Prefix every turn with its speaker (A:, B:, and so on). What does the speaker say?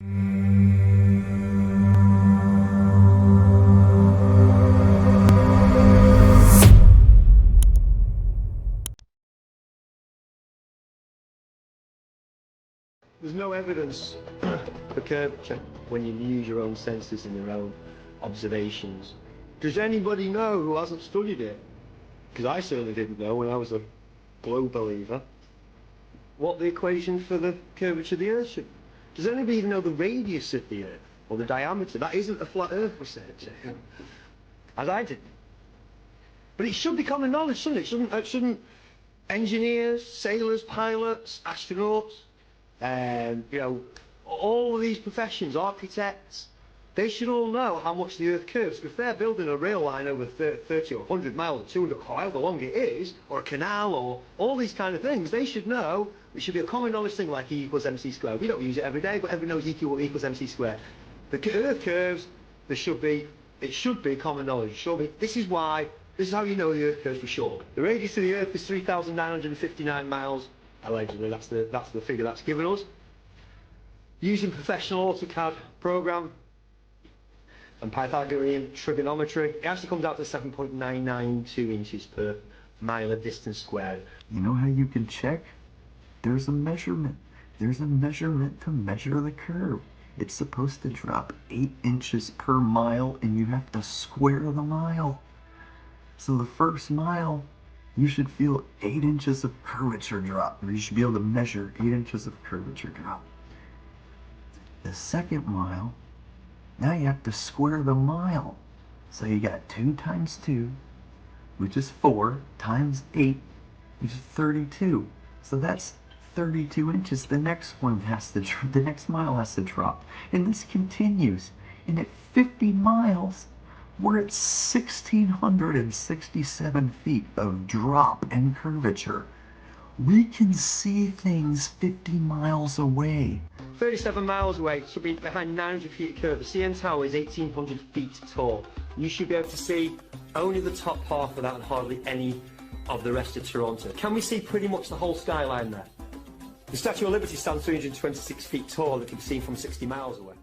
A: There's no evidence for curvature when you use your own senses and your own observations. Does anybody know who hasn't studied it? Because I certainly didn't know when I was a globe believer what the equation for the curvature of the Earth should be. Does anybody even know the radius of the Earth or the diameter? That isn't a flat Earth research, as I did. But it should be common knowledge, shouldn't it? Shouldn't engineers, sailors, pilots, astronauts, you know, all of these professions, architects, they should all know how much the Earth curves. If they're building a rail line over 30 or 100 miles or 200, however long it is, or a canal, or all these kind of things, they should know. It should be a common knowledge thing like E equals mc squared. We don't use it every day, but everyone knows E equals mc squared. The Earth curves, it should be common knowledge. This is how you know the Earth curves for sure. The radius of the Earth is 3,959 miles. Allegedly, that's the figure that's given us. Using professional AutoCAD program and Pythagorean trigonometry, it actually comes out to 7.992 inches per mile of distance squared.
B: You know how you can check? There's a measurement. There's a measurement to measure the curve. It's supposed to drop 8 inches per mile, and you have to square the mile. So the first mile, you should feel 8 inches of curvature drop, or you should be able to measure 8 inches of curvature drop. The second mile, now you have to square the mile. So you got 2 times 2, which is 4, times 8, which is 32. So that's 32 inches. The next mile has to drop. And this continues. And at 50 miles, we're at 1,667 feet of drop and curvature. We can see things 50 miles away.
A: 37 miles away, should be behind 900 feet of curve. The CN Tower is 1,800 feet tall. You should be able to see only the top half of that and hardly any of the rest of Toronto. Can we see pretty much the whole skyline there? The Statue of Liberty stands 326 feet tall and it can be seen from 60 miles away.